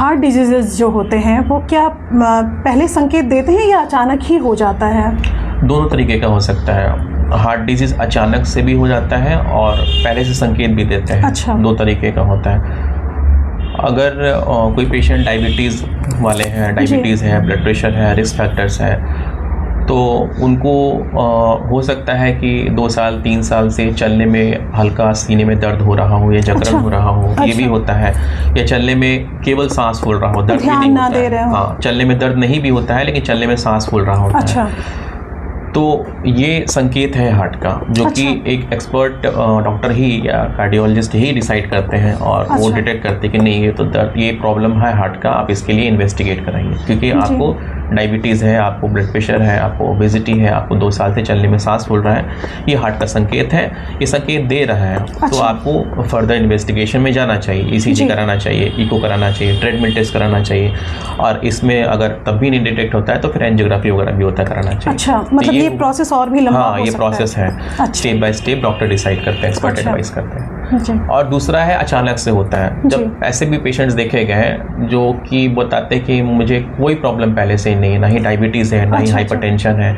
Heart diseases जो होते हैं वो क्या पहले संकेत देते हैं या अचानक ही हो जाता है? दोनों तरीके का हो सकता है। हार्ट डिजीज़ अचानक से भी हो जाता है और पहले से संकेत भी देते हैं। अच्छा। दो तरीके का होता है। अगर कोई पेशेंट डायबिटीज़ वाले हैं, डायबिटीज़ है, ब्लड प्रेशर है, रिस्क फैक्टर्स है, तो उनको हो सकता है कि 2 साल 3 साल से चलने में हल्का सीने में दर्द हो रहा हो या जकड़न हो रहा हो। ये भी होता है। या चलने में केवल सांस फूल रहा हो, दर्द भी नहीं होता है। हाँ, चलने में दर्द नहीं भी होता है लेकिन चलने में सांस फूल रहा होता है। तो ये संकेत है हार्ट का, जो कि एक एक्सपर्ट डॉक्टर ही या कार्डियोलॉजिस्ट ही डिसाइड करते हैं और वो डिटेक्ट करते हैं कि नहीं, ये तो दर्द, ये प्रॉब्लम है हार्ट का, आप इसके लिए इन्वेस्टिगेट कराइए। क्योंकि आपको डायबिटीज़ है, आपको ब्लड प्रेशर है, आपको ओबेसिटी है, आपको 2 साल से चलने में सांस फूल रहा है, ये हार्ट का संकेत है, ये संकेत दे रहा है। तो आपको फर्दर इन्वेस्टिगेशन में जाना चाहिए, ईसीजी कराना चाहिए, इको कराना चाहिए, ट्रेडमिल टेस्ट कराना चाहिए, और इसमें अगर तब भी नहीं डिटेक्ट होता है तो फिर एंजियोग्राफी वगैरह भी होता कराना चाहिए। अच्छा, मतलब ये प्रोसेस और भी लंबा हो सकता है? ये प्रोसेस है। Step by step doctor decide करते हैं, एक्सपर्ट एडवाइस करते हैं। और दूसरा है अचानक से होता है। जब ऐसे भी पेशेंट्स देखे गए हैं जो कि बताते हैं कि मुझे कोई प्रॉब्लम पहले से नहीं है, ना ही डायबिटीज़ है, ना ही हाइपरटेंशन है,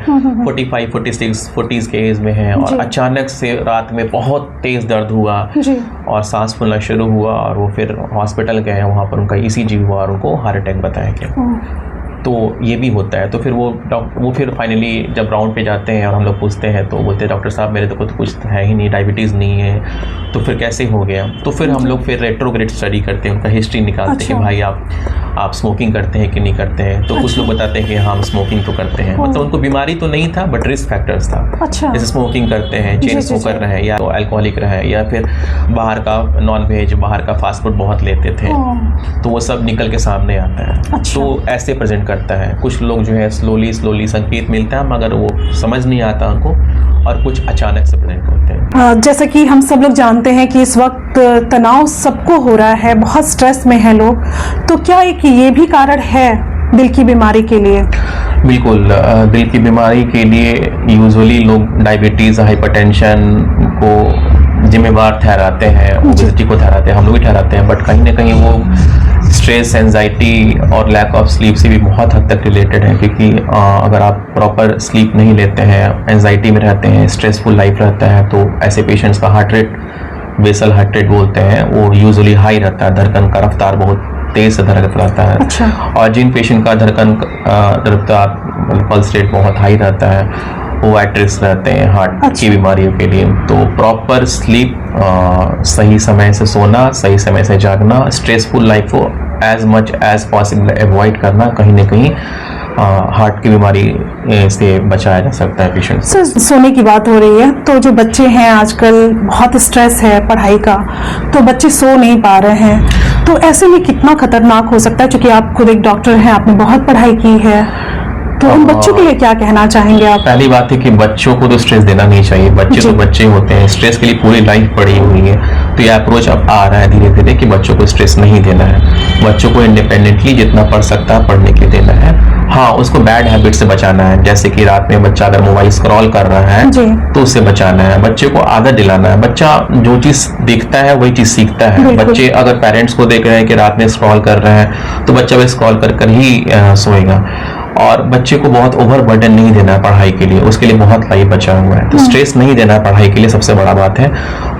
45, 46, 40s के एज में है, और अचानक से रात में बहुत तेज़ दर्द हुआ और सांस फूलना शुरू हुआ और वो फिर हॉस्पिटल गए, वहाँ पर उनका ईसीजी हुआ और उनको हार्ट अटैक बताया गया। तो ये भी होता है। तो फिर वो फिर फाइनली जब राउंड पे जाते हैं और हम लोग पूछते हैं तो बोलते हैं डॉक्टर साहब मेरे तो कुछ है ही नहीं, डायबिटीज़ नहीं है, तो फिर कैसे हो गया? तो फिर हम लोग फिर रेट्रोग्रेड स्टडी करते हैं, उनका हिस्ट्री निकालते हैं कि भाई आप स्मोकिंग करते हैं कि नहीं करते हैं। तो कुछ लोग बताते हैं कि हाँ, हम स्मोकिंग तो करते हैं, मतलब उनको बीमारी तो नहीं था बट रिस्क फैक्टर्स था। जैसे स्मोकिंग करते हैं, चेन स्मोकर रहे या तो अल्कोहलिक रहे, या फिर बाहर का नॉन वेज, बाहर का फास्ट फूड बहुत लेते थे, तो वो सब निकल के सामने आता है। तो ऐसे प्रेजेंट करता है। कुछ लोग जो है स्लोली संकेत मिलता है मगर वो समझ नहीं आता उनको, और कुछ अचानक से प्रेजेंट करते हैं। जैसा कि हम सब लोग जानते हैं कि इस वक्त तनाव सबको हो रहा है, बहुत स्ट्रेस में है लोग, तो क्या एक ये भी कारण है दिल की बीमारी के लिए? बिल्कुल, दिल की बीमारी के लिए यूजुअली लोग डायबिटीज़, हाइपरटेंशन को जिम्मेवार ठहराते हैं, ओबेसिटी को ठहराते हैं, हम लोग भी ठहराते हैं, बट कहीं ना कहीं वो स्ट्रेस, एंजाइटी और लैक ऑफ स्लीप से भी बहुत हद तक रिलेटेड है। क्योंकि अगर आप प्रॉपर स्लीप नहीं लेते हैं, एंजाइटी में रहते हैं, स्ट्रेसफुल लाइफ रहता है, तो ऐसे पेशेंट्स का heart rate, basal heart rate बोलते हैं, वो यूजुअली हाई रहता है, धड़कन का रफ्तार बहुत तेज से धड़कता रहता है। अच्छा। और जिन पेशेंट का धड़कन रफ्तार पल्स रेट बहुत हाई रहता है वो एट रिस्क रहते हैं हार्ट की बीमारियों के लिए। तो प्रॉपर स्लीप, सही समय से सोना, सही समय से जागना, स्ट्रेसफुल लाइफ को as much as possible avoid करना, कहीं ना कहीं हार्ट की बीमारी से बचाया जा सकता है पेशेंट। सर, सोने की बात हो रही है, तो जो बच्चे हैं आजकल बहुत स्ट्रेस है पढ़ाई का, तो बच्चे सो नहीं पा रहे हैं, तो ऐसे में कितना खतरनाक हो सकता है? क्योंकि आप खुद एक डॉक्टर हैं, आपने बहुत पढ़ाई की है, तो उन बच्चों के लिए क्या कहना चाहेंगे आप? पहली बात है कि बच्चों को तो स्ट्रेस देना नहीं चाहिए। बच्चे तो बच्चे होते हैं, स्ट्रेस के लिए पूरी लाइफ पड़ी हुई है। तो ये अप्रोच अब आ रहा है धीरे धीरे कि बच्चों को स्ट्रेस नहीं देना है, बच्चों को इंडिपेंडेंटली जितना पढ़ सकता है पढ़ने के लिए देना है। हाँ, उसको बैड हैबिट से बचाना है, जैसे कि रात में बच्चा अगर मोबाइल स्क्रॉल कर रहा है तो उससे बचाना है। बच्चे को आदत दिलाना है, बच्चा जो चीज़ देखता है वही चीज़ सीखता है। बच्चे अगर पेरेंट्स को देख रहे हैं कि रात में स्क्रॉल कर रहे हैं तो बच्चा वह स्क्रॉल कर ही सोएगा। और बच्चे को बहुत ओवर बर्डन नहीं देना है पढ़ाई के लिए, उसके लिए बहुत लाइफ बचा हुआ है। तो स्ट्रेस नहीं देना है पढ़ाई के लिए, सबसे बड़ा बात है।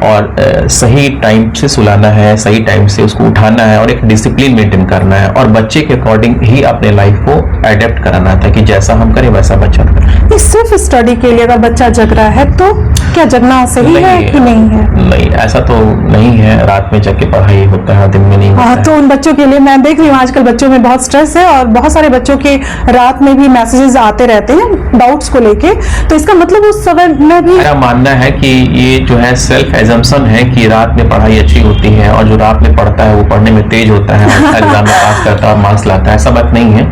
और सही टाइम से सुलाना है, सही टाइम से उसको उठाना है और एक डिसिप्लिन मेंटेन करना है, और बच्चे के अकॉर्डिंग ही अपने लाइफ को एडेप्ट कराना था कि जैसा हम करें वैसा बच्चा करे। सिर्फ स्टडी के लिए अगर बच्चा जग रहा है तो क्या जगना सही है कि नहीं है? नहीं, ऐसा तो नहीं है। रात में जग के पढ़ाई होता है, दिन में नहीं होता है। तो उन बच्चों के लिए मैं देख रही हूँ आजकल बच्चों में बहुत स्ट्रेस है, और बहुत सारे बच्चों के रात में भी मैसेजेस आते रहते हैं डाउट्स को लेके, तो इसका मतलब उस समय में भी मेरा मानना है कि ये जो है सेल्फ एजम्पशन है कि रात में पढ़ाई अच्छी होती है, और जो रात में पढ़ता है वो पढ़ने में तेज होता है और एग्जाम में पास करता है और मार्क्स लाता है। ऐसा बात नहीं है।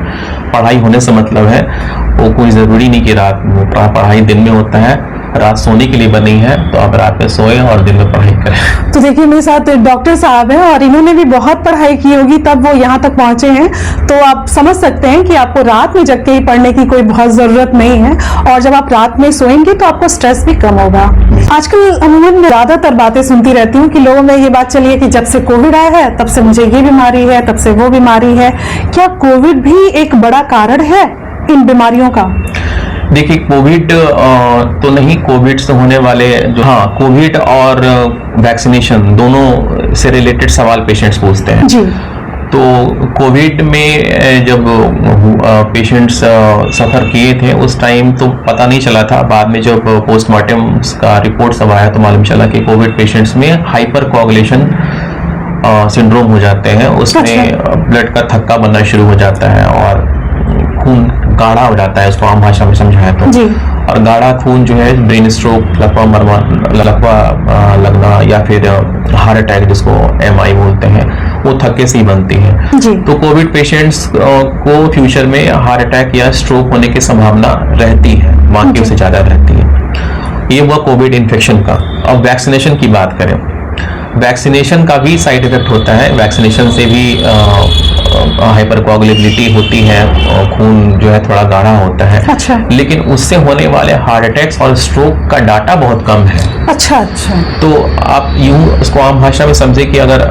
पढ़ाई होने से मतलब है, वो कोई ज़रूरी नहीं कि रात में, पढ़ाई दिन में होता है रात सोने के लिए बनी है, तो आप रात में सोएं और दिन में पढ़ाई करें। तो देखिए मेरे साथ डॉक्टर साहब हैं और इन्होंने भी बहुत पढ़ाई की होगी तब वो यहाँ तक पहुंचे हैं, तो आप समझ सकते हैं कि आपको रात में जग के ही पढ़ने की कोई बहुत जरूरत नहीं है, और जब आप रात में सोएंगे तो आपको स्ट्रेस भी कम होगा। आजकल अमूमन ज्यादातर बातें सुनती रहती हूँ कि लोगों में ये बात चली है कि जब से कोविड आया है तब से मुझे ये बीमारी है, तब से वो बीमारी है। क्या कोविड भी एक बड़ा कारण है इन बीमारियों का? देखिए, कोविड तो नहीं, कोविड से होने वाले जो, हाँ, कोविड और वैक्सीनेशन दोनों से रिलेटेड सवाल पेशेंट्स पूछते हैं जी। तो कोविड में जब पेशेंट्स सफ़र किए थे उस टाइम तो पता नहीं चला था, बाद में जब पोस्टमार्टम का रिपोर्ट सब आया तो मालूम चला कि कोविड पेशेंट्स में हाइपर कोआगुलेशन सिंड्रोम हो जाते हैं, उसमें ब्लड का थक्का बनना शुरू हो जाता है और खून गाढ़ा हो जाता है, उसको आम भाषा में समझाएं तो जी। और गाढ़ा खून जो है ब्रेन स्ट्रोक, लकवा लगना या फिर हार्ट अटैक जिसको MI बोलते हैं, वो थक्के से ही बनती है जी। तो कोविड पेशेंट्स को फ्यूचर में हार्ट अटैक या स्ट्रोक होने की संभावना रहती है, बाकियों से ज्यादा रहती है। ये हुआ कोविड इन्फेक्शन का। अब वैक्सीनेशन की बात करें, वैक्सीनेशन का भी साइड इफेक्ट होता है, वैक्सीनेशन से भी हाइपरकोआगुलेबिलिटी होती है, खून जो है थोड़ा गाढ़ा होता है। अच्छा। लेकिन उससे होने वाले हार्ट अटैक्स और स्ट्रोक का डाटा बहुत कम है। अच्छा। तो आप यूं उसको आम भाषा में समझे कि अगर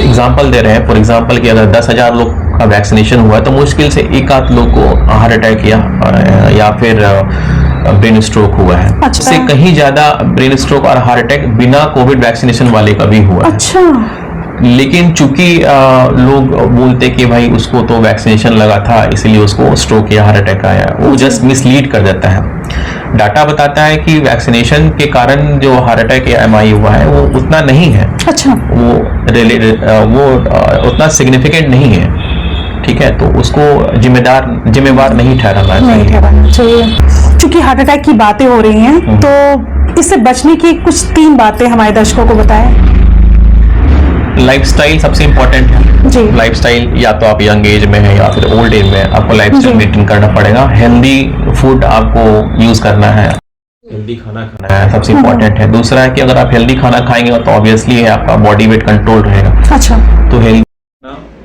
एग्जांपल दे रहे हैं, फॉर एग्जांपल कि अगर 10,000 लोग का वैक्सीनेशन हुआ तो मुश्किल से एक आध लोग को हार्ट अटैक या फिर ब्रेन स्ट्रोक हुआ है। अच्छा। इससे कहीं ज्यादा ब्रेन स्ट्रोक और हार्ट अटैक बिना कोविड वैक्सीनेशन वाले का भी हुआ। अच्छा। लेकिन चूंकि लोग बोलते कि भाई उसको तो वैक्सीनेशन लगा था इसलिए उसको स्ट्रोक या हार्ट अटैक आया, वो जस्ट मिसलीड कर देता है। डाटा बताता है कि वैक्सीनेशन के कारण जो हार्ट अटैक या MI हुआ है वो उतना नहीं है। अच्छा। वो उतना सिग्निफिकेंट नहीं है, ठीक है, तो उसको जिम्मेवार नहीं ठहराना चाहिए। चूंकि हार्ट अटैक की बातें हो रही हैं तो इससे बचने की कुछ 3 बातें हमारे दर्शकों को बताएं। लाइफस्टाइल सबसे इम्पोर्टेंट है जी। लाइफस्टाइल, या तो आप यंग एज में है या फिर ओल्ड एज में, आपको लाइफस्टाइल मेंटेन करना पड़ेगा। हेल्दी फूड आपको यूज करना है, हेल्दी खाना खाना है, सबसे इम्पोर्टेंट है। दूसरा है कि अगर आप हेल्दी खाना खाएंगे तो ऑब्वियसली आपका बॉडी वेट कंट्रोल रहेगा। अच्छा। तो हेल्दी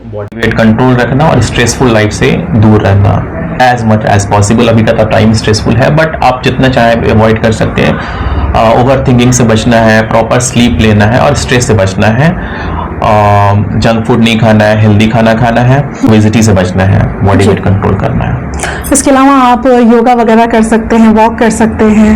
बॉडी वेट कंट्रोल रखना और स्ट्रेसफुल लाइफ से दूर रहना एज मच एज पॉसिबल। अभी का तो टाइम स्ट्रेसफुल है, बट आप जितना चाहे अवॉइड कर सकते हैं। ओवर थिंकिंग से बचना है, प्रॉपर स्लीप लेना है और स्ट्रेस से बचना है। जंक फूड नहीं खाना है, हेल्दी खाना खाना है, ओबेसिटी से बचना है, बॉडी वेट कंट्रोल करना है। इसके अलावा आप योगा वगैरह कर सकते हैं, वॉक कर सकते हैं,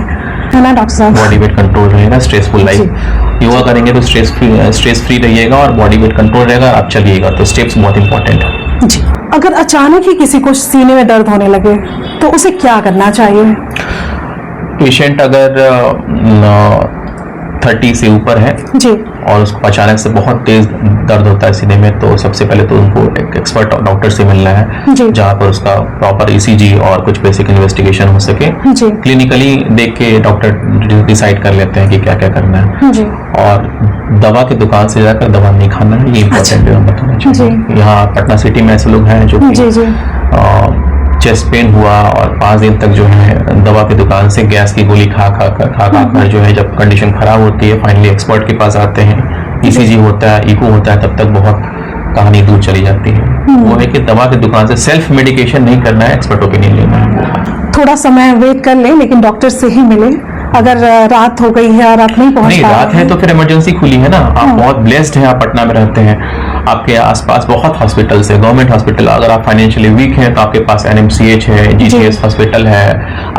है ना डॉक्टर साहब? बॉडी वेट कंट्रोल रहेगा, स्ट्रेसफुल लाइफ। योगा करेंगे तो स्ट्रेस फ्री रहिएगा और बॉडी वेट कंट्रोल रहेगा, आप चलिएगा। तो स्टेप्स बहुत इंपॉर्टेंट है जी। अगर अचानक ही किसी को सीने में दर्द होने लगे तो उसे क्या करना चाहिए? पेशेंट अगर 30 से ऊपर है जी और उसको अचानक से बहुत तेज दर्द होता है सीने में, तो सबसे पहले तो उनको एक एक्सपर्ट डॉक्टर से मिलना है जहाँ पर उसका प्रॉपर ECG और कुछ बेसिक इन्वेस्टिगेशन हो सके। क्लिनिकली देख के डॉक्टर डिसाइड कर लेते हैं कि क्या क्या करना है जी। और दवा की दुकान से जाकर दवा नहीं खाना है, ये इम्पोर्टेंट है बताना चाहिए। यहाँ पटना सिटी में ऐसे लोग हैं जो कि चेस्ट पेन हुआ और 5 दिन तक जो है दवा की दुकान से गैस की गोली खा कर जो है जब कंडीशन खराब होती है फाइनली एक्सपर्ट के पास आते हैं, ECG होता है, इको होता है, तब तक बहुत कहानी दूर चली जाती है। वो है कि दवा की दुकान से सेल्फ मेडिकेशन नहीं करना है, एक्सपर्ट ओपिनियन लेना है। थोड़ा समय वेट कर लें लेकिन डॉक्टर से ही मिले। अगर रात हो गई है और आप नहीं पहुंच पा रहे हैं, रात है तो फिर इमरजेंसी खुली है ना। आप बहुत ब्लेस्ड हैं, आप पटना में रहते हैं, आपके आसपास बहुत हॉस्पिटल्स है, गवर्नमेंट हॉस्पिटल। अगर आप फाइनेंशियली वीक हैं तो आपके पास NMCH है, GGS हॉस्पिटल है,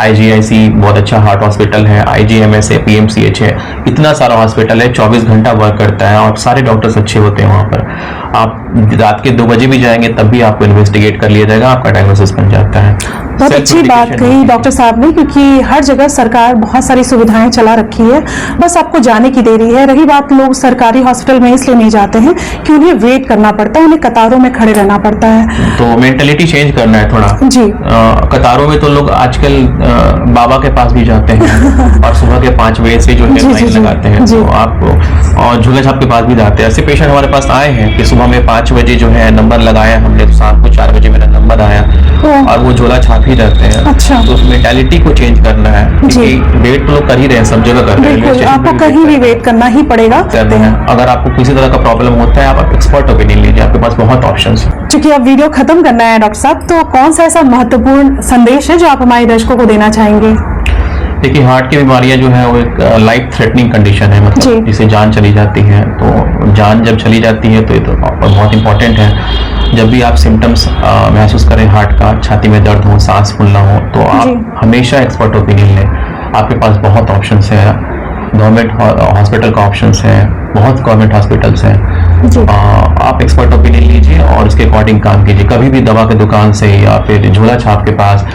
IGIC बहुत अच्छा हार्ट हॉस्पिटल है, IGMS है, PMCH है, इतना सारा हॉस्पिटल है, 24 घंटा वर्क करता है और सारे डॉक्टर्स अच्छे होते हैं वहाँ पर। आप रात के 2 बजे भी जाएंगे तब भी आपको इन्वेस्टिगेट कर लिया जाएगा, आपका डायग्नोसिस बन जाता है। बहुत अच्छी बात कही डॉक्टर साहब ने, क्योंकि हर जगह सरकार बहुत सारी सुविधाएं चला रखी है, बस आपको जाने की देरी है। रही बात, लोग सरकारी हॉस्पिटल में इसलिए नहीं जाते हैं कि उन्हें वेट करना पड़ता है, उन्हें कतारों में खड़े रहना पड़ता है। तो मेंटेलिटी चेंज करना है थोड़ा जी। कतारों में तो लोग आजकल बाबा के पास भी जाते हैं और सुबह के 5 बजे से जो है लाइन लगाते हैं, तो आप और झूले छाप के पास भी जाते हैं। ऐसे पेशेंट हमारे पास आए हैं कि सुबह में 5 बजे जो है नंबर लगाया हमने, तो शाम को 4 बजे मेरा नंबर आया और वो झोला छाप ही रहते हैं। अच्छा। तो उस मेंटालिटी को चेंज करना है, क्योंकि वेट तो लोग कर ही रहे हैं, सब जगह कर रहे हैं, बिल्कुल आपको कहीं भी वेट करना ही पड़ेगा। अगर आपको किसी तरह का प्रॉब्लम होता है, आप एक्सपर्ट ओपिनियन लीजिए, आपके पास बहुत ऑप्शन है। चूंकि अब वीडियो खत्म करना है डॉक्टर साहब, तो कौन सा ऐसा महत्वपूर्ण संदेश है जो आप हमारे दर्शकों को देना चाहेंगे? देखिए, हार्ट की बीमारियां जो है वो एक लाइफ थ्रेटनिंग कंडीशन है, मतलब जिसे जान चली जाती है। तो जान जब चली जाती है तो ये तो बहुत इंपॉर्टेंट है। जब भी आप सिम्टम्स महसूस करें हार्ट का, छाती में दर्द हो, सांस फूलना हो, तो आप हमेशा एक्सपर्ट ओपिनियन लें। आपके पास बहुत ऑप्शंस है, गवर्नमेंट हॉस्पिटल का ऑप्शंस है, बहुत गवर्नमेंट हॉस्पिटल्स हैं। आप एक्सपर्ट ओपिनियन लीजिए और उसके अकॉर्डिंग काम कीजिए। कभी भी दवा के दुकान से या फिर झोला छाप के पास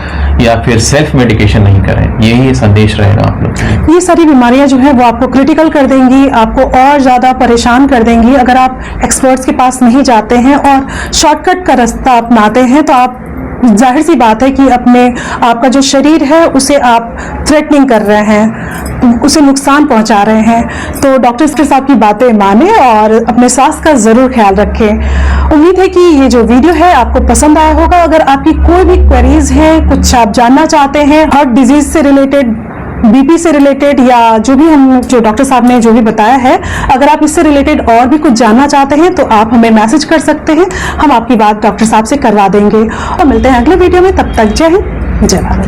या फिर सेल्फ मेडिकेशन नहीं करें, यही संदेश रहेगा आप लोग। ये सारी बीमारियां जो है वो आपको क्रिटिकल कर देंगी, आपको और ज्यादा परेशान कर देंगी अगर आप एक्सपर्ट्स के पास नहीं जाते हैं और शॉर्टकट का रास्ता अपनाते हैं। तो आप जाहिर सी बात है कि आपका जो शरीर है उसे आप थ्रेटनिंग कर रहे हैं, उसे नुकसान पहुंचा रहे हैं। तो डॉक्टर्स के साथ की बातें माने और अपने स्वास्थ्य का जरूर ख्याल रखें। उम्मीद है कि ये जो वीडियो है आपको पसंद आया होगा। अगर आपकी कोई भी क्वेरीज है, कुछ आप जानना चाहते हैं हार्ट डिजीज से रिलेटेड, बीपी से रिलेटेड, या जो डॉक्टर साहब ने जो भी बताया है, अगर आप इससे रिलेटेड और भी कुछ जानना चाहते हैं तो आप हमें मैसेज कर सकते हैं। हम आपकी बात डॉक्टर साहब से करवा देंगे। और मिलते हैं अगले वीडियो में, तब तक जय हिंद, जय भारत।